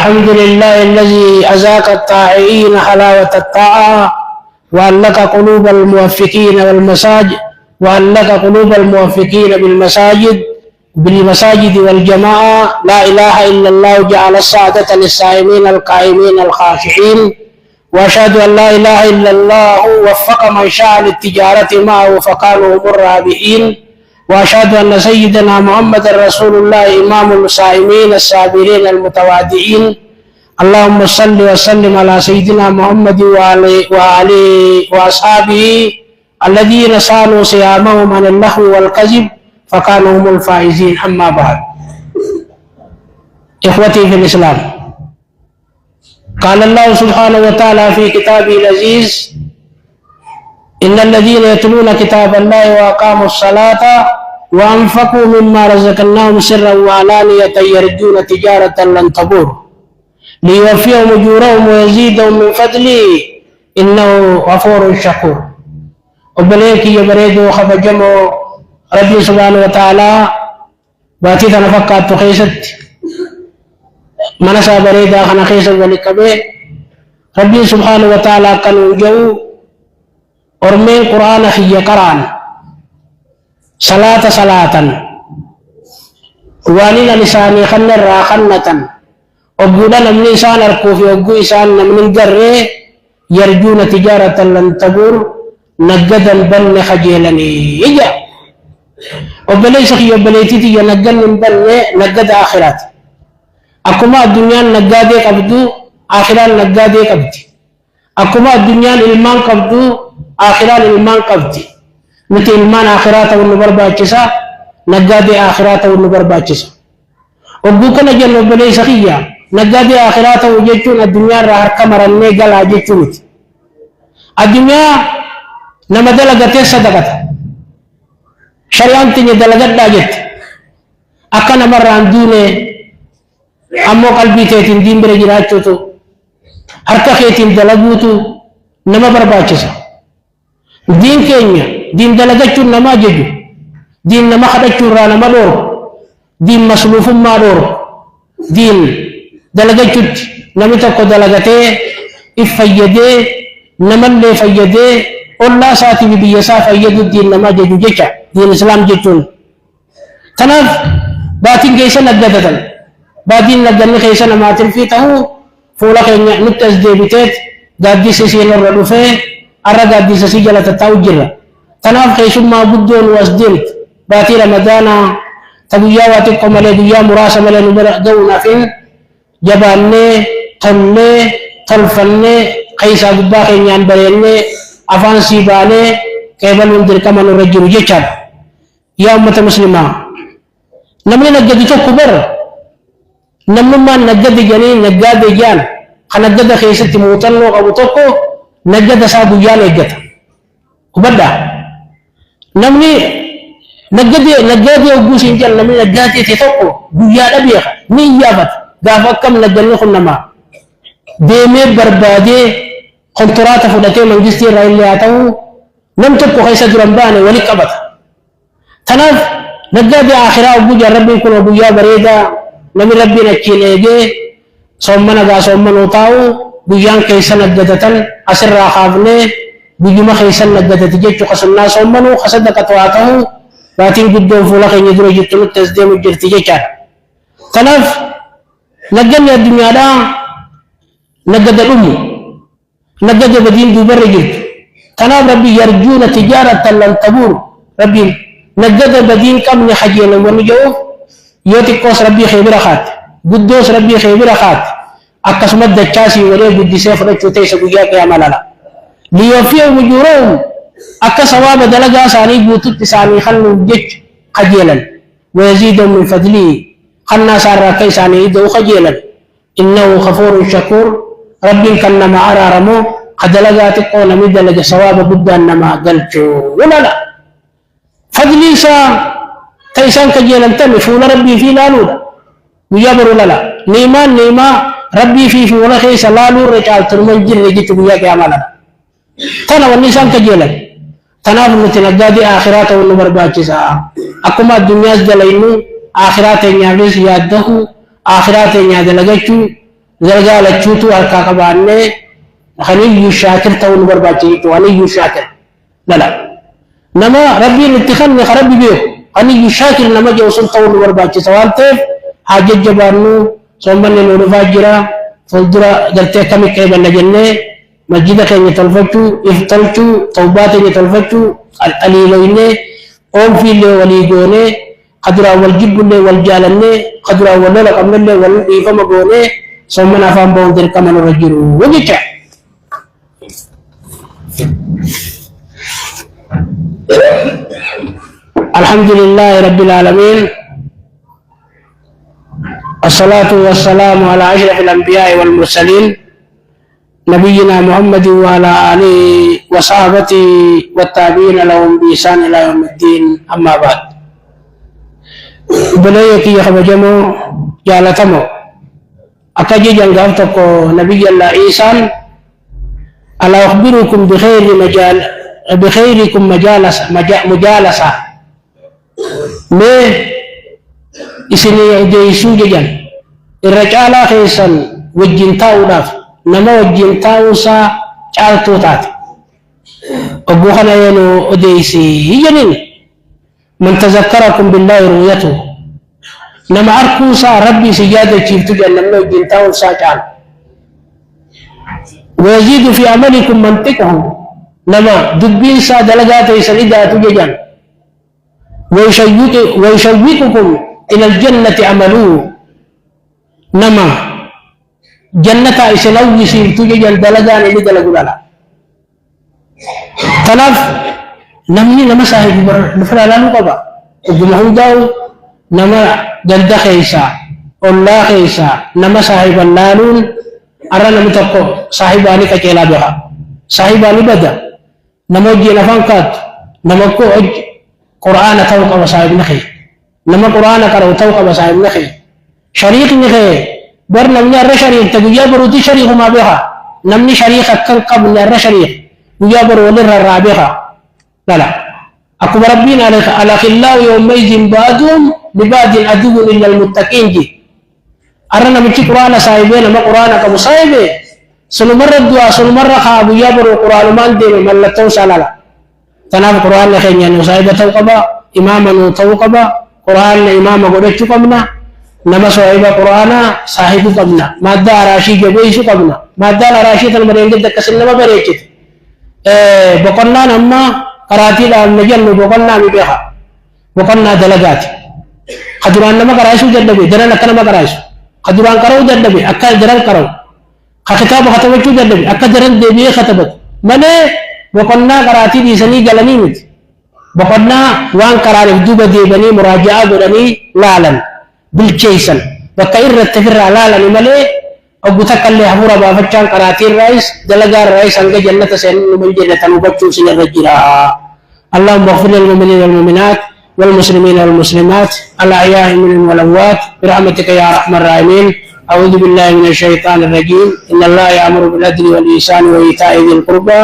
الحمد لله الذي أذاق الطائعين حلاوة الطاعة وألق قلوب الموفقين والمساجد وألق قلوب الموفقين بالمساجد والجماعة. لا إله إلا الله جعل السعادة للصائمين القائمين الخاشعين. وأشهد أن لا إله إلا الله وفق من شاء للتجارة معه فكانوا هم الرابحين. وأشهد أن سيدنا محمد رسول الله إمام الصائمين الصابرين المتواضعين. اللهم صل وسلم على سيدنا محمد وآله وأصحابه الذين صانوا صيامهم عن اللهو والكذب فكانوا هم الفائزين. أما بعد، إخوتي في الإسلام، قال الله سبحانه وتعالى في كتابه العزيز: إن الذين يتلون كتاب الله وأقاموا الصلاة وأنفقوا مما رزقناهم سرا وعلانية يرجون تجارة لن تبور ليوفيهم أجورهم ويزيدهم من فضله إنه غفور شكور. وبليك يبريدوا خفجموا ربي سبحانه وتعالى باتي تنفقات خيست منسى بريدا خنا خيست ولكبه ربي سبحانه وتعالى كانوا جو أرمي قرآن هي قرآن صلاة وانين لساني خنر راخنة وقولا نمني إسان أركوفي وقو إسان نمني قرر يرجون تجارة لن تبور نقدا بن خجيلني إجا وبليس خي وبليتي ينقل من بن نقد آخرات. أكما الدنيا نقادي قبدو آخرات نقادي قبدي. أكما الدنيا الإلمان قبدو آخرات الإلمان قبدي. مثل إلمان آخرات والنبر باكسا نقادي آخرات والنبر باكسا. وبوكنا جل وبليس خيا نقادي آخرات وجيتون الدنيا راهر كمرني قال عجيتون. الدنيا نما دلقتي صدقت شريان تني دلقت لاجت أكنا مرة عندوني أمو قلبي تيتين دين برجلات توتو هركا خيتين دلقوتو نما برباچسا دين كينيا دين دلقت نما ججو دين نما خدت را نما دور دين مسلوف ما دور دين دلقت نما تكو دلقتي إفيدي نما اللي فيدي الله ساتي بيسا فيد الدين نما ججو جيشا دين الإسلام جيشون تناف باتين كيسا نقدتن باتين نقدن كيسا نماتن في تهو فولا خينيا نتز دي بتت قادي سيسين الردفة أرى قادي سيسي جلة تتاو جرة تناف خيسون ما بدون واسدينت باتي رمضانا تبويا واتقو ملي دويا مراسة ملي نبرع دونا فين جباني طلي طلفني خيسا قبا خينيان بريني أفان سيباني كيبل من دركما نرجل جيشان. يا أمة مسلمة نمني نقد كبر نمني ما نقد جنين نقد جان خنقد خيست موتنو أو توكو نقد سابو جان يجت وبدا نمني نقد يوجوس إنجل نمني نقد تتوكو بيا نبيخ نيابت قافا كم نقدني خنما ديمي بربادي خنطرات فلتي من جستي رأيلياتو نم تبقو خيسا جرمباني ولي قبط تناف نقاد آخرا وبوجا ربي كن وبوجا بريدا نمي ربي نكينيجي صومنا دا صومنا وطاو بوجان كيسا نقدتن أسر راخافني بوجما خيسا نقدت جيتو خسمنا صومنا خسد قطواتو باتين قدو فولا خين يدرو جتو التزديم الجرتي جيشان تناف نقدني الدنيا دا نقد الأمو نقد بدين دوبر جلد تنام ربي يرجون تجارة لن تبور ربي نقد بدين كم نحجينا ونجوف يوتيكوس ربي خيبر خات قدوس ربي خيبر خات أقسمت دكاسي وليه قد سيف رجو تيسا قياك يا ملالا ليوفيهم أجورهم أكسواب دلقا ساني قوتت ساني خلو جج خجيلا ويزيدهم من فضله خلنا سارا كيساني يدو خجيلا إنه غفور شكور ربي كان ما أرى رمو قد لقاتك قولا مدلق سواب بدا أنما قلتو ولا لا فضلي سا تيسان كجيلا تمي فولا ربي في لالولا ويابر ولا لا نيما ربي في ولا خيس لالو رجال ترمي جر رجيت وياك يا مالا تنا والنسان كجيلا تناف نتنقادي آخرات والنمر باكسا أكما الدنيا جلينو آخرات ينعرس ياده آخرات ينعدلقشو زلزال تشوتو الكاكباني خليه شاكر تون برباجي خليه شاكر لا نما ربي نتخني خربي بيه خليه شاكر نما جو سلطون برباجي سوالته حاجة جبانو صومني نور فاجرا فلدرا درتي كمي كيبا نجنة مسجد كي يتلفتو افتلتو توبات يتلفتو القليلين أم في اللي وليقوني قدر والجب اللي والجالني قدر والله قبل اللي والإيفا مقوني صومنا فان بوندر كمان رجلو وجيتا الحمد لله رب العالمين الصلاة والسلام على أشرف الأنبياء والمرسلين نبينا محمد وعلى آله وصحبه والتابعين لهم بإحسان إلى يوم الدين أما بعد بليك يا خبجمو جالتمو أكجي جنغافتك نبي الله عيسى ألا أخبركم بخيركم مجالسة ما إسني أديسو جيجان الرجال خيسا وجنتاو داف نما وجنتاو سا چالتو تات أبوخنا ينو أديسي جنين من تذكركم بالله رؤيته نما أركو سا ربي سجادة چيفتو جان نما وجنتاو سا چال ويزيد في عملكم منطقهم نما دبين سا دلغات سنيداتو جيجان ويشوقكم إلى الجنة عملوه نما جنة إسلوي سيرتو جل بلدان اللي دلقوا لها تلاف نمني نما صاحب نفلا لا نقبا وجمعهم داو نما جلد خيسا الله خيسا نما صاحب اللالون أرى نمتقو صاحباني كجيلا بها صاحباني بدا نما جينا فانكات نما كو قرآن توقع وصاحب نخي لما قرآن قرأ توقع وصاحب نخي شريك نخي بر نمني الر شريك تقويا بروتي شريك ما بها نمني شريك أكل قبل الر شريك قويا برولر الرابحة لا أكبر ربنا على خلاو يومئذ بعضهم لبعض عدو إلا المتقين جي أرنا من قرآن صاحبين ما قرآن كم صاحبه سنمر الدعاء سنمر خاب قويا برو قرآن مان دي من لتو سلالا تنام قرآن لخين يعني صاحبة توقبا إماما توقبا قرآن إمام قدرت قبنا نما صاحب قرآن صاحب قبنا مادة راشي جبيش قبنا مادة راشي تلمرين جد كسل نما بريجت بقولنا نما قراتي لا نجل بقولنا مبيها بقولنا دلقات قدران نما قرايسو جدبي دران أكنا ما قرايسو قدران كرو جدبي أكل دران كرو كتاب ختمتو جدبي أكل دران دبي ختمت من بقولنا قراتي دي سني جلني مت بقولنا وان قرار دوبا دي بني مراجعة بني لالا بالجيسن وكير التفر لالا ملي أبوتك اللي حبورا بافتشان قراتي الرئيس دلقار الرئيس أنك جنة سين من جنة نبتشو سين الرجرا اللهم اغفر للمؤمنين والمؤمنات والمسلمين والمسلمات الأحياء منهم والأموات برحمتك يا أرحم الراحمين أعوذ بالله من الشيطان الرجيم إن الله يأمر بالعدل والإحسان وإيتاء ذي القربى